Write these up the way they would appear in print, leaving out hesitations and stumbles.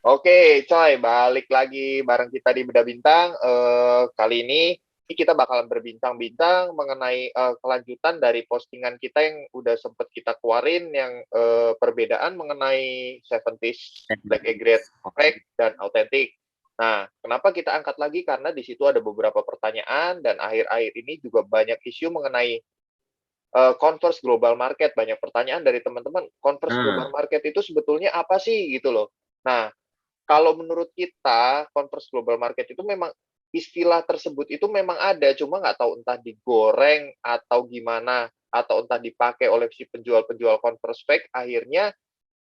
Oke, coy, balik lagi bareng kita di Beda Bintang. Kali ini kita bakalan berbincang-bincang mengenai kelanjutan dari postingan kita yang udah sempet kita keluarin yang perbedaan mengenai 70s Black Egret Fake dan Authentic. Nah, kenapa kita angkat lagi? Karena di situ ada beberapa pertanyaan dan akhir-akhir ini juga banyak isu mengenai Converse Global Market. Banyak pertanyaan dari teman-teman, Converse Global Market itu sebetulnya apa sih gitu loh. Nah, kalau menurut kita, Converse Global Market itu memang istilah tersebut itu memang ada, cuma nggak tahu entah digoreng atau gimana, atau entah dipakai oleh si penjual-penjual Converse fake, akhirnya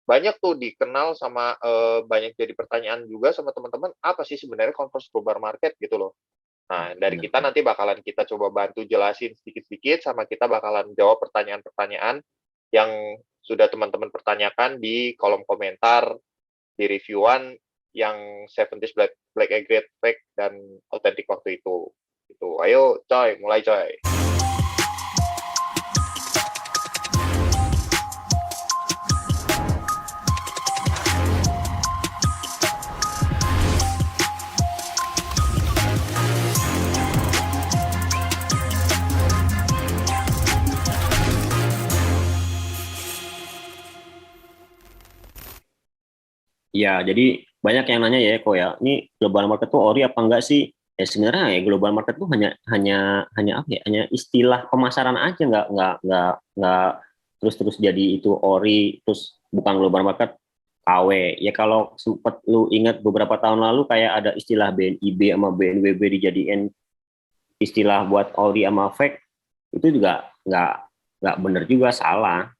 banyak tuh dikenal sama banyak jadi pertanyaan juga sama teman-teman, apa sih sebenarnya Converse Global Market gitu loh. Nah, dari kita nanti bakalan kita coba bantu jelasin sedikit-sedikit, sama kita bakalan jawab pertanyaan-pertanyaan yang sudah teman-teman pertanyakan di kolom komentar di reviewan yang 70s Black Egret Fake dan Authentic waktu itu. Gitu. Ayo coy, mulai coy. Ya, jadi banyak yang nanya ya, kok ya, ini global market tuh ori apa enggak sih? Ya sebenarnya ya global market tuh hanya hanya hanya apa ya? Hanya istilah pemasaran aja, nggak terus jadi itu ori, terus bukan global market KW. Ya kalau sempat lu ingat beberapa tahun lalu kayak ada istilah BNIB sama BNWB dijadiin istilah buat ori sama fake, itu juga nggak benar juga, salah.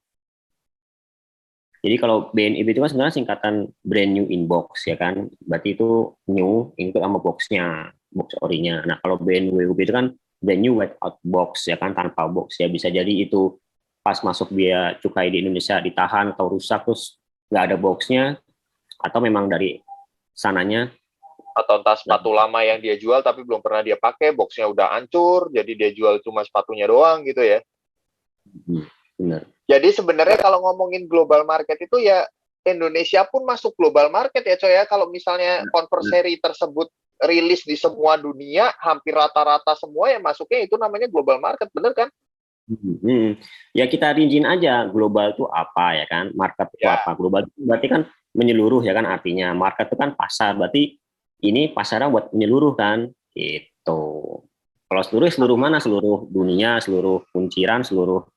Jadi kalau BNIB itu kan sebenarnya singkatan brand new inbox ya kan, berarti itu new itu sama boxnya, box orinya. Nah kalau BNWB itu kan brand new without box ya kan, tanpa box ya, bisa jadi itu pas masuk biaya cukai di Indonesia ditahan atau rusak terus nggak ada boxnya, atau memang dari sananya. Atau entah sepatu lama yang dia jual tapi belum pernah dia pakai, boxnya udah hancur, jadi dia jual cuma sepatunya doang gitu ya. Benar. Jadi sebenarnya kalau ngomongin global market itu ya Indonesia pun masuk global market ya coy ya. Kalau misalnya Converse seri tersebut rilis di semua dunia, hampir rata-rata semua yang masuknya itu namanya global market, bener kan? Ya kita rinciin aja global itu apa ya kan, market itu Ya. apa. Global itu berarti kan menyeluruh ya kan, artinya market itu kan pasar, berarti ini pasarnya buat menyeluruh kan gitu. Kalau seluruh mana, seluruh dunia, seluruh kunciran, seluruh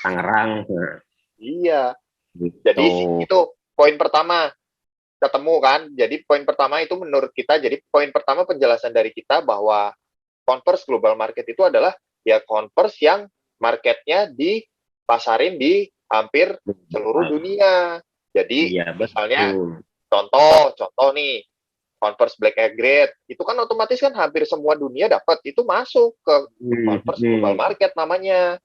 Tangerang. Nah, Iya. gitu. Jadi itu poin pertama ketemu kan. Jadi poin pertama itu menurut kita, jadi poin pertama penjelasan dari kita bahwa Converse global market itu adalah ya Converse yang marketnya dipasarin di hampir seluruh dunia. Jadi Iya misalnya betul. contoh nih Converse Black Egret itu kan otomatis kan hampir semua dunia dapat, itu masuk ke Converse global market namanya.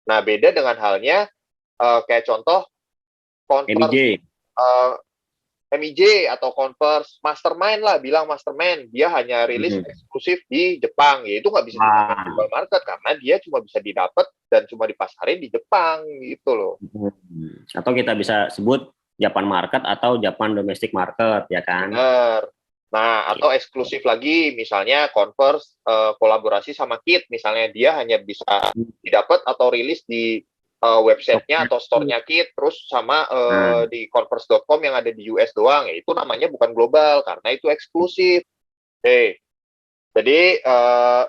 Nah beda dengan halnya kayak contoh Converse MIJ. MIJ atau Converse Mastermind lah, bilang Mastermind, dia hanya rilis eksklusif di Jepang, ya itu nggak bisa dinamain global market karena dia cuma bisa didapat dan cuma dipasarin di Jepang gitu loh. Atau kita bisa sebut Japan market atau Japan domestic market ya kan. Bener. Nah, atau eksklusif lagi, misalnya Converse kolaborasi sama Kit, misalnya dia hanya bisa didapat atau rilis di websitenya atau store-nya Kit, terus sama di converse.com yang ada di US doang, ya itu namanya bukan global karena itu eksklusif. Oke, jadi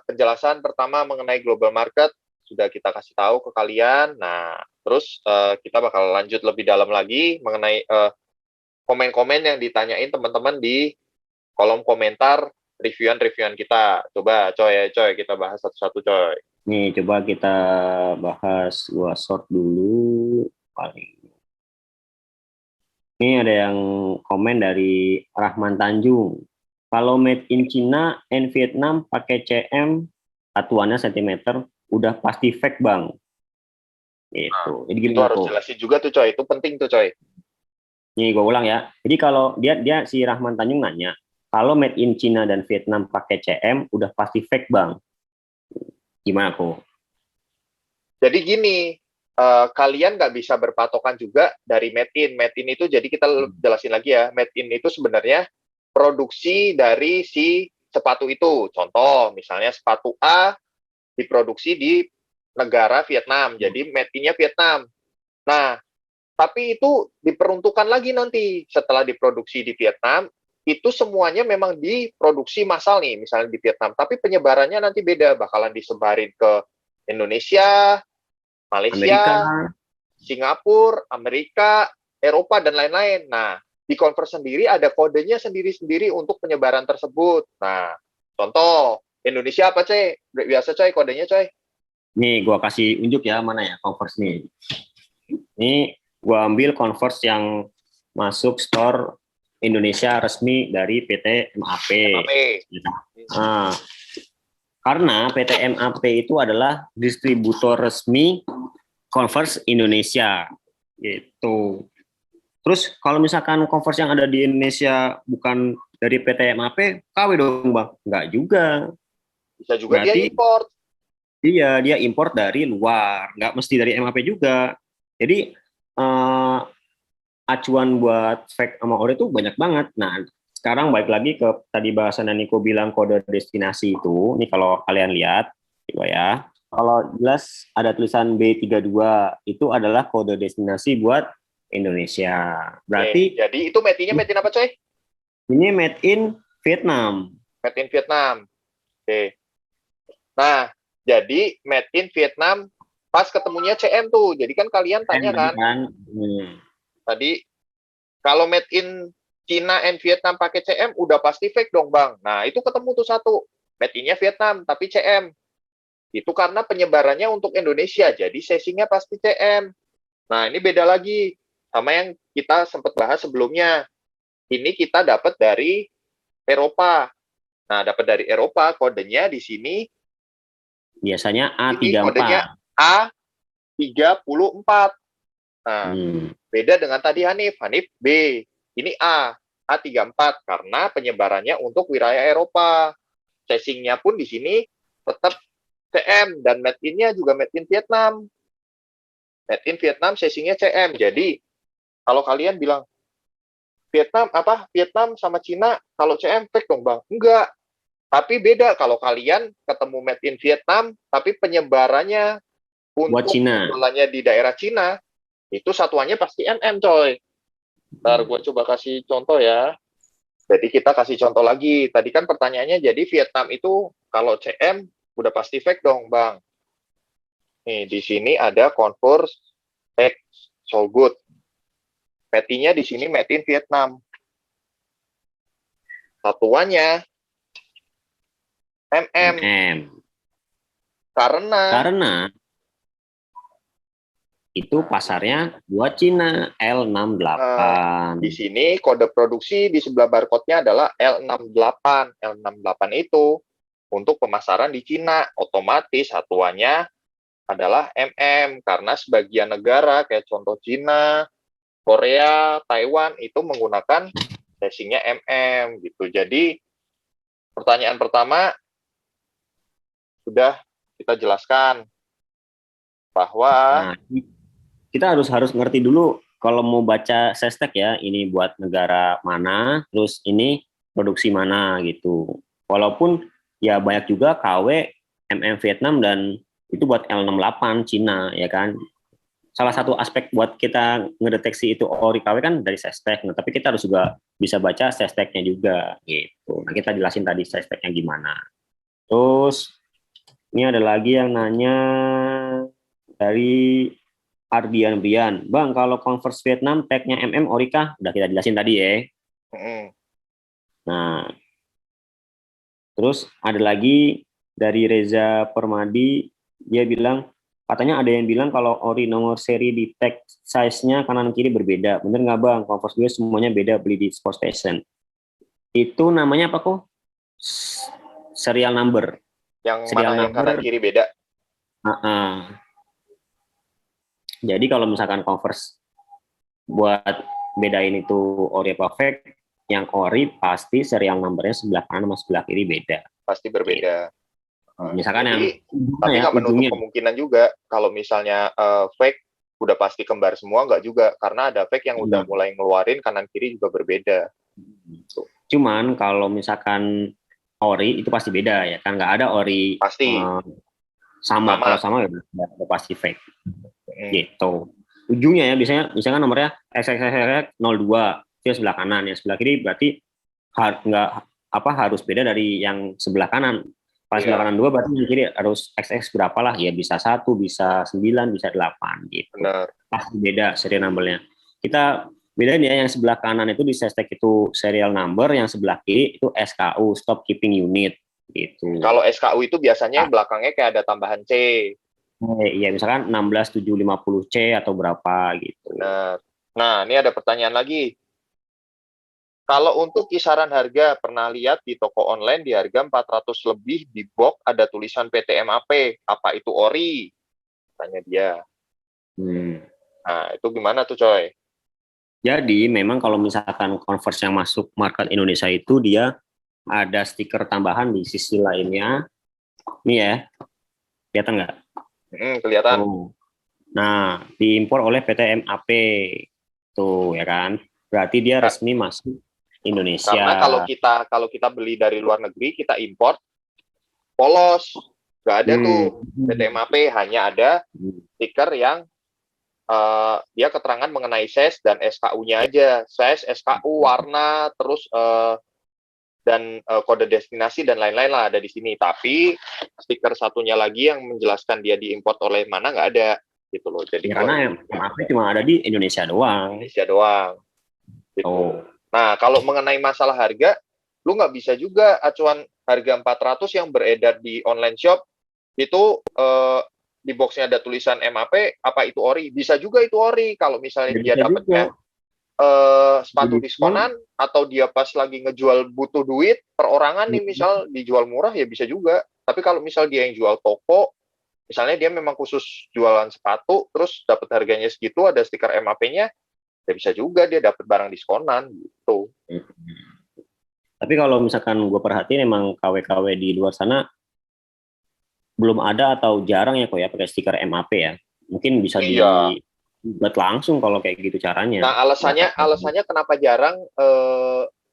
penjelasan pertama mengenai global market sudah kita kasih tahu ke kalian. Nah, terus kita bakal lanjut lebih dalam lagi mengenai komen-komen yang ditanyain teman-teman di kolom komentar reviewan kita. Coba coy kita bahas satu-satu coy. Nih coba kita bahas, gua short dulu paling. Ini ada yang komen dari Rahman Tanjung. Kalau made in China and Vietnam pakai CM, satuannya sentimeter, udah pasti fake bang. Gitu. Jadi Itu gimana harus tuh? jelasin juga tuh coy. Itu penting tuh coy. Nih gue ulang ya. Jadi kalau dia si Rahman Tanjung nanya, kalau made in China dan Vietnam pakai CM, udah pasti fake bang. Gimana kok? Jadi gini, kalian nggak bisa berpatokan juga dari made in. Made in itu, jadi kita jelasin lagi ya, made in itu sebenarnya produksi dari si sepatu itu. Contoh, misalnya sepatu A diproduksi di negara Vietnam, jadi made in-nya Vietnam. Nah, tapi itu diperuntukkan lagi nanti setelah diproduksi di Vietnam, itu semuanya memang diproduksi massal nih, misalnya di Vietnam, tapi penyebarannya nanti beda, bakalan disebarin ke Indonesia, Amerika. Malaysia, Singapura, Amerika, Eropa, dan lain-lain. Nah, di convert sendiri ada kodenya sendiri-sendiri untuk penyebaran tersebut. Nah, contoh, Indonesia apa, Coy? Biasa, Coy, kodenya, Coy. Nih, gua kasih unjuk ya, mana ya Converse nih. Ini gua ambil Converse yang masuk store Indonesia resmi dari PT MAP. Nah, karena PT MAP itu adalah distributor resmi Converse Indonesia, gitu. Terus kalau misalkan Converse yang ada di Indonesia bukan dari PT MAP, KW dong Bang? Enggak juga. Bisa juga Berarti, dia import. iya, dia import dari luar, nggak mesti dari MAP juga. Jadi acuan buat fake sama ori itu banyak banget. Nah, sekarang balik lagi ke tadi bahasan Niko bilang kode destinasi itu. Ini kalau kalian lihat, coba ya. Kalau jelas ada tulisan B32, itu adalah kode destinasi buat Indonesia. Berarti jadi itu made in apa, Coy? Ini made in Vietnam. Made in Vietnam. Oke. Nah, jadi made in Vietnam pas ketemunya CM tuh. Jadi kan kalian tanya kan? Tadi kalau made in China and Vietnam pakai CM udah pasti fake dong, Bang. Nah, itu ketemu tuh satu. Made in-nya Vietnam tapi CM. Itu karena penyebarannya untuk Indonesia. Jadi sesinya pasti CM. Nah, ini beda lagi sama yang kita sempat bahas sebelumnya. Ini kita dapat dari Eropa. Nah, dapat dari Eropa, kodenya di sini biasanya A34. Ini kodenya A34. Nah, beda dengan tadi Hanif. Hanif B. Ini A34 karena penyebarannya untuk wilayah Eropa. Casingnya pun di sini tetap CM dan made in-nya juga made in Vietnam. Made in Vietnam, casingnya CM. Jadi kalau kalian bilang Vietnam sama Cina kalau CM fake dong, Bang. Enggak. Tapi beda kalau kalian ketemu made in Vietnam tapi penyebarannya untuk jualannya di daerah Cina, itu satuannya pasti MM, coy. Ntar gue coba kasih contoh ya. Jadi kita kasih contoh lagi. Tadi kan pertanyaannya, jadi Vietnam itu kalau CM udah pasti fake dong, Bang. Nih, di sini ada Converse fake so good. Petinya di sini made in Vietnam. Satuannya MM. Karena itu pasarnya buat Cina L68. Di sini kode produksi di sebelah barcode-nya adalah L68. L68 itu untuk pemasaran di Cina. Otomatis satuannya adalah MM karena sebagian negara kayak contoh Cina, Korea, Taiwan itu menggunakan casingnya MM gitu. Jadi pertanyaan pertama sudah kita jelaskan bahwa kita harus ngerti dulu kalau mau baca sestek ya, ini buat negara mana, terus ini produksi mana gitu. Walaupun ya banyak juga KW MM Vietnam dan itu buat L68 Cina ya kan. Salah satu aspek buat kita ngedeteksi itu ori KW kan dari sestek. Nah, tapi kita harus juga bisa baca sesteknya juga gitu. Nah, kita jelasin tadi sesteknya gimana. Terus ini ada lagi yang nanya dari Ardian Brian. Bang, kalau Converse Vietnam tag-nya MM Orika udah kita jelasin tadi ya. Nah, terus ada lagi dari Reza Permadi, dia bilang katanya ada yang bilang kalau ori nomor seri di tag size-nya kanan kiri berbeda. Bener nggak Bang? Converse gue semuanya beda beli di Sport Station. Itu namanya apa kok? Serial number. Yang serial mana number, yang kanan kiri beda? Jadi kalau misalkan Converse buat bedain itu ori apa fake, yang ori pasti serial numbernya sebelah kanan sama sebelah kiri beda. Pasti berbeda. Misalkan jadi, tapi nggak menutup kemungkinan juga kalau misalnya fake udah pasti kembar semua, nggak juga, karena ada fake yang udah mulai ngeluarin kanan kiri juga berbeda. Cuman kalau misalkan ori itu pasti beda ya kan, nggak ada ori Pasti sama. Kalau sama ya udah pasti fake gitu. Ujungnya ya biasanya misalkan nomornya XXX02 itu sebelah kanan, yang sebelah kiri berarti nggak harus beda dari yang sebelah kanan. Pas sebelah kanan 2 berarti yang kiri harus XX berapa lah, ya bisa 1, bisa 9, bisa 8 gitu. Benar. Pasti beda serial number-nya. Kita bedain ya, yang sebelah kanan itu di SESTEC itu serial number, yang sebelah kiri itu SKU, stop keeping unit gitu. Kalau SKU itu biasanya belakangnya kayak ada tambahan C. Iya, misalkan 16750C atau berapa gitu. Benar. Nah, ini ada pertanyaan lagi. Kalau untuk kisaran harga, pernah lihat di toko online di harga 400 lebih di box ada tulisan PT MAP. Apa itu ori? Tanya dia. Nah, itu gimana tuh, coy? Jadi, memang kalau misalkan Converse yang masuk market Indonesia itu, dia ada stiker tambahan di sisi lainnya. Ini ya, kelihatan nggak? Kelihatan. Nah, diimpor oleh PT MAP. Tuh, ya kan? Berarti dia resmi masuk Indonesia. Karena kalau kita beli dari luar negeri, kita import polos, nggak ada tuh PT MAP, hanya ada stiker yang dia keterangan mengenai SES dan SKU-nya aja, SES, SKU, warna, terus dan kode destinasi dan lain-lain lah ada di sini. Tapi stiker satunya lagi yang menjelaskan dia diimport oleh mana nggak ada gitu loh. Jadi ya, karena MAP cuma ada di Indonesia doang. Indonesia doang. Gitu. Nah, kalau mengenai masalah harga, lu nggak bisa juga acuan harga 400 yang beredar di online shop itu di boxnya ada tulisan MAP, apa itu ori? Bisa juga itu ori kalau misalnya dia dapatnya sepatu diskonan, atau dia pas lagi ngejual butuh duit perorangan nih, misal dijual murah ya bisa juga. Tapi kalau misal dia yang jual toko, misalnya dia memang khusus jualan sepatu, terus dapat harganya segitu, ada stiker MAP-nya, ya bisa juga dia dapat barang diskonan gitu. Tapi kalau misalkan gue perhatiin emang KW-KW di luar sana belum ada atau jarang ya kok ya pakai stiker MAP ya. Mungkin bisa dibuat langsung kalau kayak gitu caranya. Nah, alasannya kenapa jarang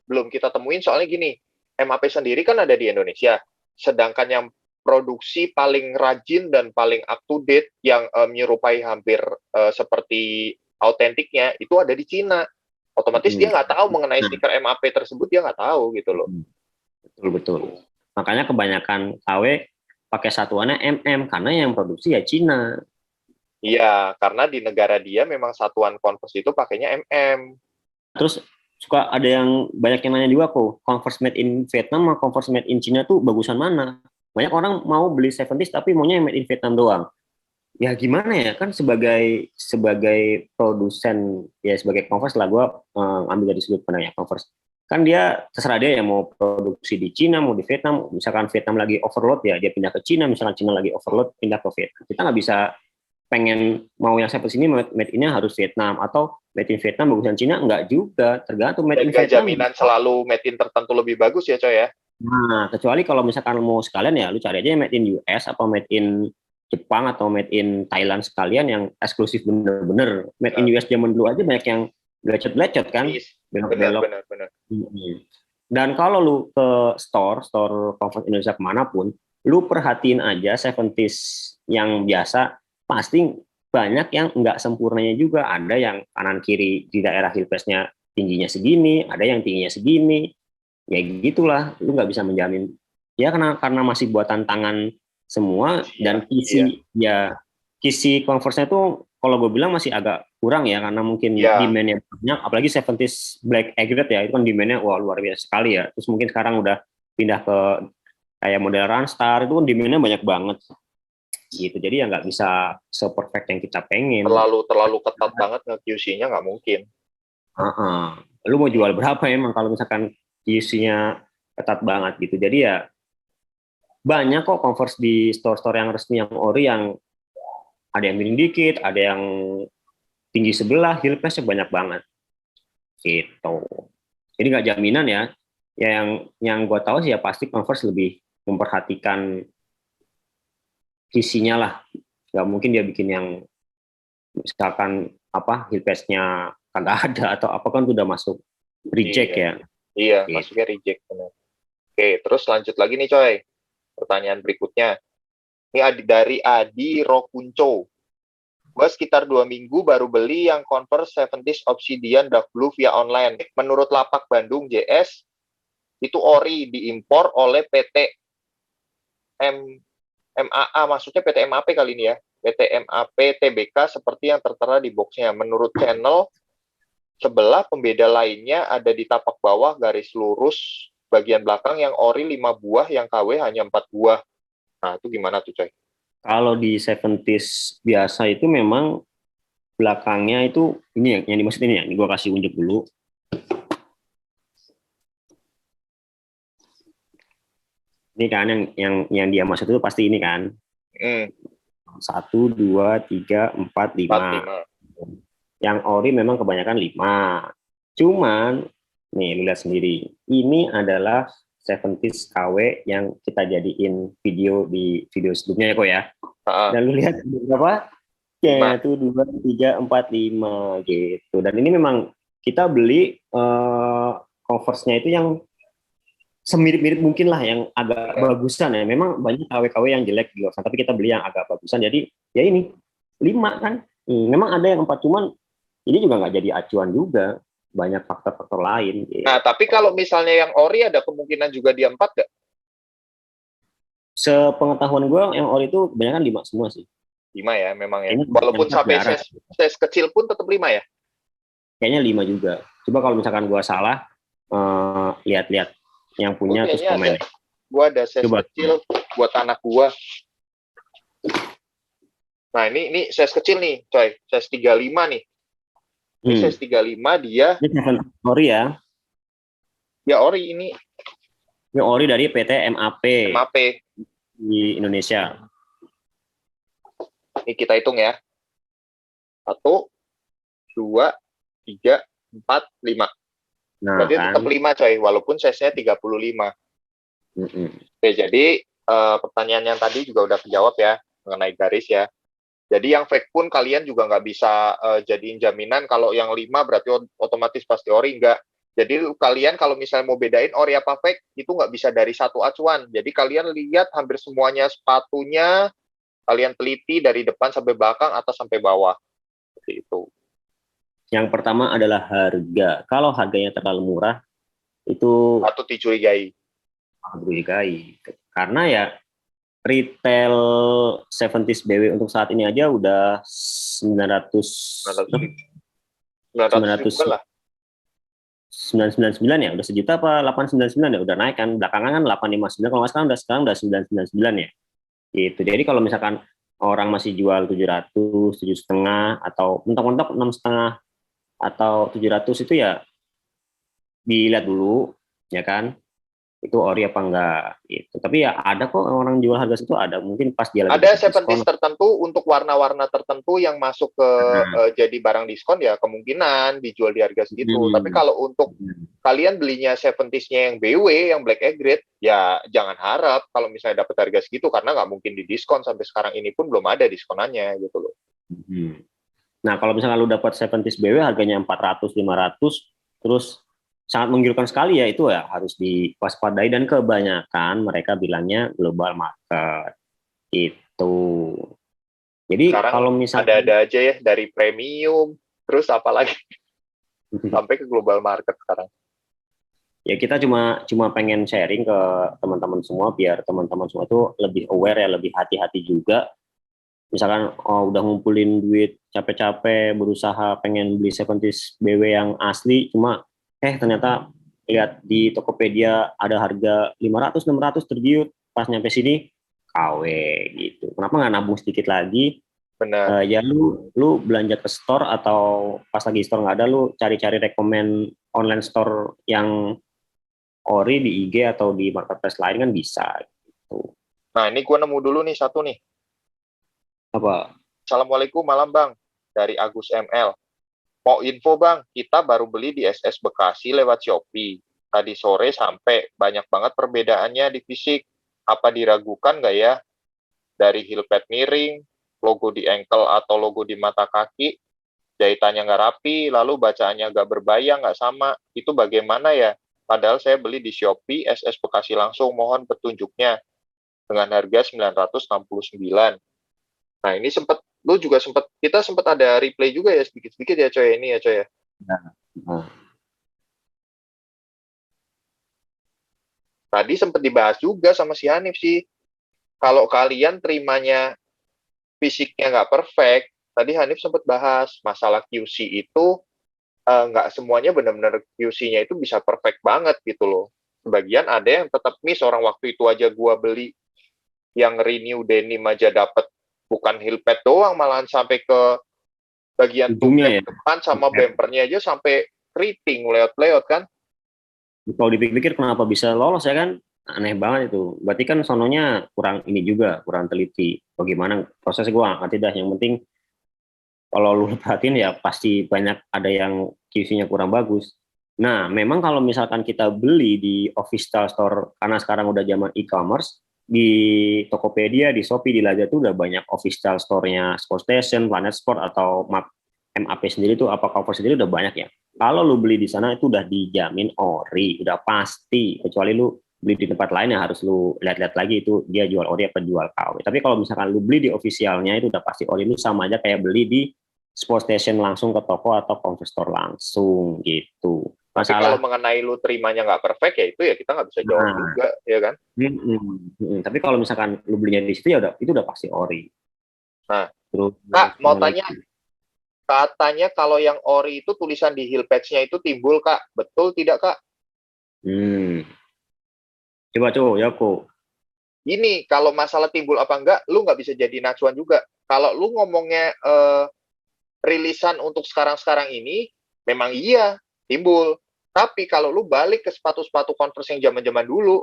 belum kita temuin, soalnya gini, MAP sendiri kan ada di Indonesia, sedangkan yang produksi paling rajin dan paling up to date yang menyerupai hampir seperti autentiknya itu ada di Cina. Otomatis dia nggak tahu mengenai stiker MAP tersebut, dia nggak tahu gitu loh. Betul. Makanya kebanyakan KW pakai satuannya MM karena yang produksi ya Cina. Iya, karena di negara dia memang satuan Converse itu pakainya MM. Terus suka ada yang banyak yang nanya juga kok, Converse made in Vietnam sama Converse made in Cina tuh bagusan mana? Banyak orang mau beli 70s tapi maunya yang made in Vietnam doang. Ya gimana ya, kan sebagai produsen ya, sebagai Converse lah, gue ambil dari sudut pandangnya Converse. Kan dia terserah dia yang mau produksi di Cina, mau di Vietnam. Misalkan Vietnam lagi overload ya dia pindah ke Cina, misalkan Cina lagi overload pindah ke Vietnam. Kita nggak bisa pengen mau yang sampai sini made in-nya harus Vietnam, atau made in Vietnam bagusan Cina, enggak juga, tergantung made in Vietnam. Jaminan selalu made in tertentu lebih bagus ya coy ya. Nah, kecuali kalau misalkan mau sekalian ya lu cari aja made in US atau made in Jepang atau made in Thailand sekalian yang eksklusif bener-bener. Made in US zaman dulu aja banyak yang lecet-lecet kan, belok-belok. Benar. Dan kalau lu ke store Converse Indonesia kemanapun, lu perhatiin aja 70s yang biasa, pasti banyak yang nggak sempurnanya juga. Ada yang kanan kiri di daerah heel pads-nya tingginya segini, ada yang tingginya segini. Ya gitulah, lu nggak bisa menjamin. Ya karena masih buatan tangan semua, dan kisi Converse-nya tuh kalau gue bilang masih agak kurang ya, karena mungkin demand-nya banyak, apalagi 70s Black Agate ya, itu kan demand-nya wah luar biasa sekali ya. Terus mungkin sekarang udah pindah ke kayak model Runstar, itu kan demand-nya banyak banget gitu. Jadi ya nggak bisa se-perfect yang kita pengen. Terlalu ketat banget nge-QC-nya, nggak mungkin. Lu mau jual berapa emang kalau misalkan QC-nya ketat banget gitu. Jadi ya banyak kok Converse di store-store yang resmi yang ori, yang ada yang miring dikit, ada yang tinggi sebelah, heel pads-nya banyak banget gitu. Jadi nggak jaminan ya. Yang gue tahu sih ya pasti Converse lebih memperhatikan isinya lah. Nggak mungkin dia bikin yang misalkan apa heel patch-nya kagak ada atau apa kan udah masuk reject Iya. ya. Iya, Gitu. masuknya reject. Benar. Oke, terus lanjut lagi nih coy. Pertanyaan berikutnya. Ini dari Adi Rokunco. Gue sekitar 2 minggu baru beli yang Converse 70 Obsidian Dark Blue via online. Menurut Lapak Bandung JS, itu ori diimpor oleh PT MAA, maksudnya PT MAP kali ini ya. PT MAP TBK seperti yang tertera di boxnya. Menurut channel, sebelah pembeda lainnya ada di tapak bawah garis lurus bagian belakang yang ori 5 buah, yang KW hanya 4 buah. Nah, itu gimana tuh coy? Kalau di 70s biasa itu memang belakangnya itu ini yang dimaksud ini ya. Ini gue kasih unjuk dulu. Ini kan yang dia maksud itu pasti ini kan. 1, 2, 3, 4, 5. Yang ori memang kebanyakan 5. Cuman nih lu lihat sendiri. Ini adalah 70s KW yang kita jadiin video di video sebelumnya ya kok ya. Dan lu lihat berapa? Ya, itu 2, 3, 4, 5 gitu. Dan ini memang kita beli Converse-nya itu yang semirip-mirip mungkin lah, yang agak bagusan ya. Memang banyak KW-KW yang jelek di luar sana, tapi kita beli yang agak bagusan. Jadi ya ini 5 kan. Memang ada yang 4, cuman ini juga nggak jadi acuan juga. Banyak faktor-faktor lain. Gitu. Nah, tapi kalau misalnya yang ori ada kemungkinan juga dia 4 nggak? Sepengetahuan gue yang ori itu kebanyakan 5 semua sih. 5 ya, memang ya. Kayaknya Walaupun sampai size kecil pun tetap 5 ya? Kayaknya 5 juga. Coba kalau misalkan gue salah, lihat-lihat yang punya terus komen. Gue ada size kecil buat anak gue. Nah, ini size kecil nih, coy. Size 35 nih. Ini size 35 dia. Ini ori ya? Ya ori ini. Ini ori dari PT MAP. MAP. Di Indonesia. Ini kita hitung ya. 1, 2, 3, 4, 5. Nah, berarti kan tetap 5 coy, walaupun size-nya 35. Oke, jadi pertanyaan yang tadi juga udah kejawab ya, mengenai garis ya. Jadi yang fake pun kalian juga nggak bisa jadiin jaminan kalau yang 5 berarti otomatis pasti ori, enggak. Jadi kalian kalau misalnya mau bedain ori apa fake, itu nggak bisa dari satu acuan. Jadi kalian lihat hampir semuanya sepatunya, kalian teliti dari depan sampai belakang, atas sampai bawah. Seperti itu. Yang pertama adalah harga. Kalau harganya terlalu murah, itu patut dicurigai. Karena ya retail 70s BW untuk saat ini aja udah 999 lah. 999 ya, udah sejuta apa 899 ya, udah naik kan. Belakangan kan 859, kalau nggak sekarang udah 999 ya. Gitu. Jadi kalau misalkan orang masih jual 700, 7,5 atau mentok-mentok 6,5 atau 700 itu ya dilihat dulu ya kan, itu ori apa enggak gitu. Tapi ya ada kok orang jual harga situ, ada mungkin pas dia lagi ada 70s tertentu untuk warna-warna tertentu yang masuk ke jadi barang diskon ya kemungkinan dijual di harga segitu. Tapi kalau untuk kalian belinya 70s-nya yang BW, yang Black Egg Grade, ya jangan harap kalau misalnya dapat harga segitu, karena nggak mungkin didiskon. Sampai sekarang ini pun belum ada diskonannya gitu loh. Nah, kalau misalnya lu dapat 70s BW harganya 400, 500, terus sangat menggiurkan sekali ya, itu ya harus diwaspadai, dan kebanyakan mereka bilangnya global market. Itu. Jadi sekarang kalau misalnya ada aja ya, dari premium, terus apalagi sampai ke global market sekarang. Ya kita cuma pengen sharing ke teman-teman semua, biar teman-teman semua itu lebih aware ya, lebih hati-hati juga. Misalkan udah ngumpulin duit capek-capek berusaha pengen beli 70s BW yang asli, cuma ternyata lihat di Tokopedia ada harga 500 600 tergiur, pas nyampe sini KW gitu. Kenapa nggak nabung sedikit lagi? Benar. Ya lu belanja ke store, atau pas lagi store nggak ada, lu cari-cari rekomend online store yang ori di IG atau di marketplace lain kan bisa gitu. Nah, ini gue nemu dulu nih satu nih. Apa? Assalamualaikum, malam Bang. Dari Agus ML. Mau info Bang, kita baru beli di SS Bekasi lewat Shopee. Tadi sore sampai, banyak banget perbedaannya di fisik. Apa diragukan nggak ya? Dari heel pad miring, logo di ankle atau logo di mata kaki, jahitannya nggak rapi, lalu bacaannya nggak berbayang, nggak sama, itu bagaimana ya? Padahal saya beli di Shopee SS Bekasi langsung, mohon petunjuknya dengan harga 969. Nah, ini kita sempat ada replay juga ya sedikit-sedikit ya coy ini ya coy ya. Nah, Tadi sempat dibahas juga sama si Hanif sih. Kalau kalian terimanya fisiknya nggak perfect, tadi Hanif sempat bahas masalah QC itu nggak semuanya benar-benar QC-nya itu bisa perfect banget gitu loh. Sebagian ada yang tetap miss, orang waktu itu aja gua beli yang renew denim aja dapat bukan heel pad doang, malahan sampai ke bagian ujungnya tumit ya. depan sama bempernya aja sampai keriting leot-leot kan. Kalau dipikir-pikir kenapa bisa lolos ya kan? Aneh banget itu. Berarti kan sononya kurang ini juga, kurang teliti. Bagaimana prosesnya gue ngerti dah. Yang penting kalau lu perhatiin ya pasti banyak ada yang QC-nya kurang bagus. Nah, memang kalau misalkan kita beli di official store, karena sekarang udah zaman e-commerce, di Tokopedia, di Shopee, di Lazada itu udah banyak official store-nya Sport Station, Planet Sport, atau MAP sendiri tuh, apa cover sendiri udah banyak ya. Kalau lu beli di sana itu udah dijamin ori, udah pasti. Kecuali lu beli di tempat lain ya harus lu lihat-lihat lagi itu dia jual ori apa jual KW. Tapi kalau misalkan lu beli di officialnya itu udah pasti ori, lu sama aja kayak beli di Sport Station langsung ke toko atau convenience store langsung gitu. Tapi kalau Masalah, mengenai lu terimanya nggak perfect ya itu ya kita nggak bisa jawab nah, juga ya kan. tapi kalau misalkan lu belinya di situ ya udah itu udah pasti ori. Nah, Terus Kak mau mana tanya, lagi? katanya kalau yang ori itu tulisan di heel patch-nya itu timbul Kak, betul tidak Kak? Hmm, coba coba ya kok. Ini kalau masalah timbul apa enggak, lu nggak bisa jadi nacuan juga. Kalau lu ngomongnya rilisan untuk sekarang-sekarang ini, memang iya timbul. Tapi kalau lu balik ke sepatu-sepatu Converse yang zaman-zaman dulu,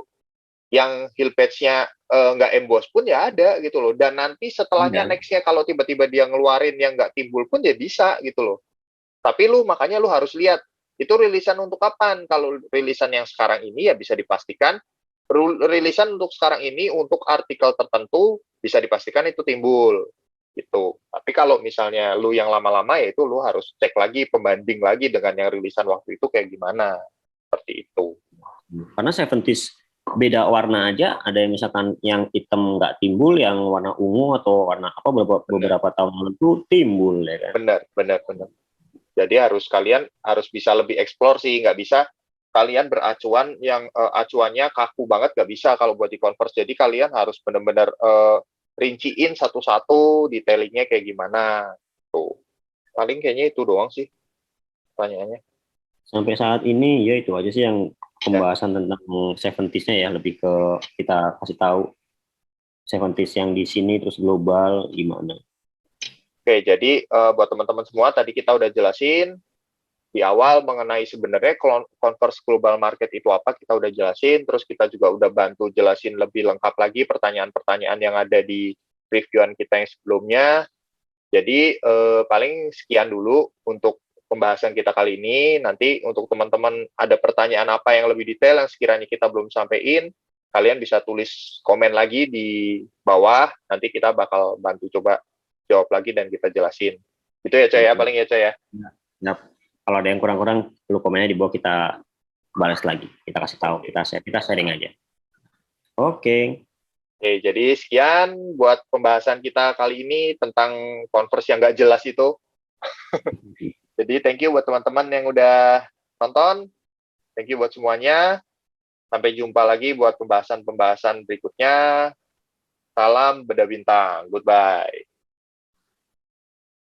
yang heel patch-nya nggak emboss pun ya ada gitu loh. Dan nanti setelahnya Ada. next-nya kalau tiba-tiba dia ngeluarin yang nggak timbul pun ya bisa gitu loh. Tapi makanya lu harus lihat itu rilisan untuk kapan. Kalau rilisan yang sekarang ini ya bisa dipastikan rilisan untuk sekarang ini untuk artikel tertentu bisa dipastikan itu timbul gitu. Tapi kalau misalnya lu yang lama-lama ya itu lu harus cek lagi, pembanding lagi dengan yang rilisan waktu itu kayak gimana. Seperti itu. Karena 70s beda warna aja, ada yang misalkan yang hitam nggak timbul, yang warna ungu atau warna apa Benar, beberapa tahun lalu tuh timbul ya kan. benar, benar, benar. Jadi kalian harus bisa lebih eksplor sih, nggak bisa kalian beracuan yang acuannya kaku banget, nggak bisa kalau buat di Converse. Jadi kalian harus benar-benar rinciin satu-satu detailingnya kayak gimana. Tuh. Paling kayaknya itu doang sih pertanyaannya. Sampai saat ini ya itu aja sih yang Ya. pembahasan tentang 70s-nya ya, lebih ke kita kasih tahu 70s yang di sini terus global gimana. Oke, jadi buat teman-teman semua tadi kita udah jelasin di awal mengenai sebenarnya Converse Global Market itu apa, kita udah jelasin, terus kita juga udah bantu jelasin lebih lengkap lagi pertanyaan-pertanyaan yang ada di reviewan kita yang sebelumnya. Jadi paling sekian dulu untuk pembahasan kita kali ini. Nanti untuk teman-teman ada pertanyaan apa yang lebih detail yang sekiranya kita belum sampaikan, kalian bisa tulis komen lagi di bawah. Nanti kita bakal bantu coba jawab lagi dan kita jelasin. Itu ya Coy ya, paling ya Coy ya. Nah, kalau ada yang kurang-kurang, lu komennya di bawah, kita balas lagi, kita kasih tahu, kita sharing aja. Oke. Oke, jadi sekian buat pembahasan kita kali ini tentang Converse yang nggak jelas itu. Jadi thank you buat teman-teman yang udah nonton. Thank you buat semuanya. Sampai jumpa lagi buat pembahasan-pembahasan berikutnya. Salam beda bintang. Goodbye.